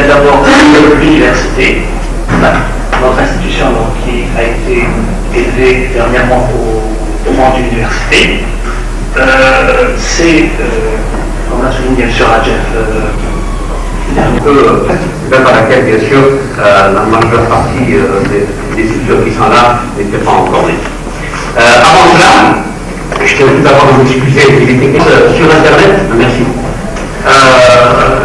y a d'abord l'université, notre institution donc, qui a été élevée dernièrement au rang d'université. C'est, comme l'a souligné M. Radjev, dans laquelle, bien sûr, la majeure partie des étudiants qui sont là n'étaient pas encore nés. Avant cela, je tiens tout d'abord à vous excuser, il était sur Internet, merci.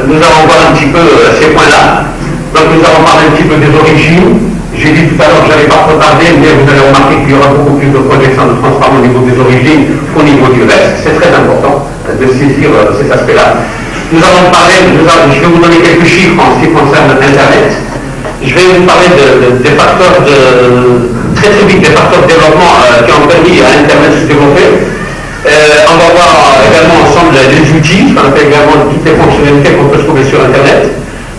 Nous allons voir un petit peu ces points-là. Donc nous allons parler un petit peu des origines. J'ai dit tout à l'heure que je n'allais pas trop tarder, mais vous allez remarquer qu'il y aura beaucoup plus de projections de transparence au niveau des origines qu'au niveau du reste. C'est très important de saisir cet aspect-là. Nous allons parler, je vais vous donner quelques chiffres en ce qui concerne Internet. Je vais vous parler des facteurs très vite, des facteurs de développement qui ont permis à Internet de se développer. On va voir également ensemble les outils, ce qu'on appelle également toutes les fonctionnalités qu'on peut trouver sur Internet.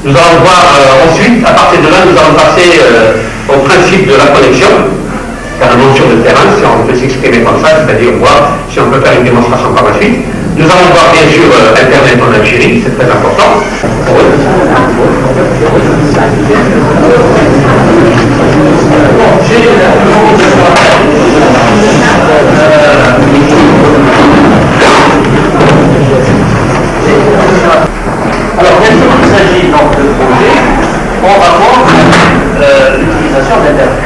Nous allons voir ensuite, à partir de là, nous allons passer au principe de la connexion, car la notion de terrain, si on peut s'exprimer comme ça, c'est-à-dire voir si on peut faire une démonstration par la suite. Nous allons voir bien sûr Internet en Algérie, c'est très important. Alors, bien sûr, il s'agit donc de projets en rapport avec l'utilisation d'Internet.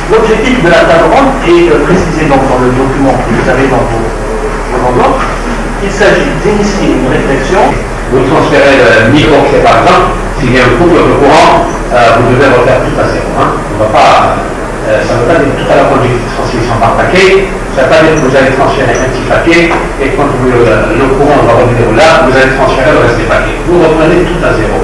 L'objectif de la table ronde est précisé donc dans le document que vous avez dans vos enveloppes. Il s'agit d'initier une réflexion. Vous transférez le micro, c'est par exemple, s'il y a un couple de courant, vous devez refaire tout à zéro. Hein. On va pas, ça ne veut pas dire tout à la fois de transmission par paquet, ça ne veut pas dire que vous allez transférer un petit paquet, et quand le courant va revenir là, vous allez transférer le reste des paquets. Vous reprenez tout à zéro.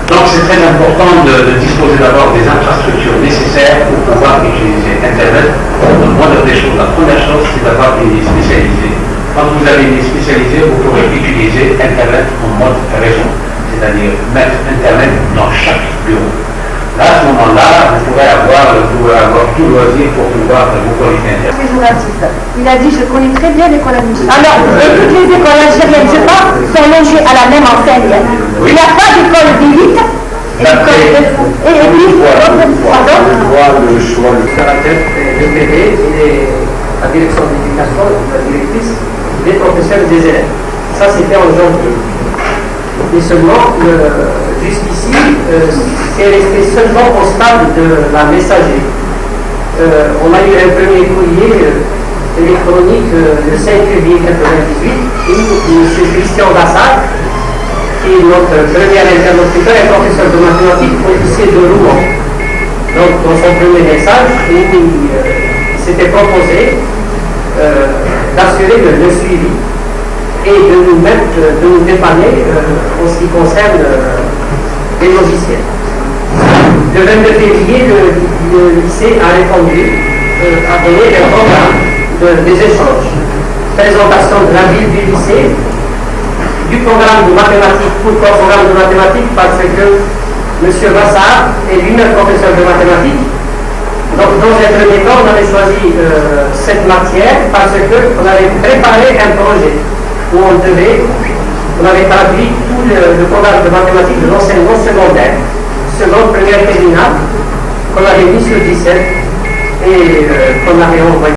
Donc c'est très important de disposer d'abord des infrastructures nécessaires pour pouvoir utiliser Internet. La moindre des choses, la première chose, c'est d'avoir une ligne spécialisée. Quand vous avez une ligne spécialisée, vous pourrez utiliser Internet en mode réseau, c'est-à-dire mettre Internet dans chaque bureau. Là, à ce moment-là, vous pourrez avoir tout loisir pour pouvoir vous connecter Internet. Il a dit, je connais très bien l'école algérienne. Alors, toutes les écoles algériennes, je pense, sont logées à la même enseigne. Oui. Il n'y a pas d'école d'élite. Et puis, pardon. Le choix, le caractère, le PD, la direction d'éducation, la directrice, les professeurs des élèves. Ça, c'était en janvier. Et seulement, jusqu'ici, c'est resté seulement au stade de la messagerie. On a eu un premier courrier électronique le 5 février 1998 où M. Christian Dassard, qui est notre premier interlocuteur et professeur de mathématiques au lycée de Rouen. Donc, dans son premier message, il s'était proposé d'assurer le suivi et de nous dépanner en ce qui concerne les logiciels. Le 22 février, le lycée a répondu à donner un programme des échanges. Présentation de la ville du lycée, du programme de mathématiques. Pourquoi programme de mathématiques? Parce que M. Bassard est lui-même professeur de mathématiques. Donc, dans un premier temps, on avait choisi cette matière parce qu'on avait préparé un projet où on avait traduit tout le programme de mathématiques de l'enseignement secondaire, seconde, première, terminale, qu'on avait mis sur 17 et qu'on avait envoyé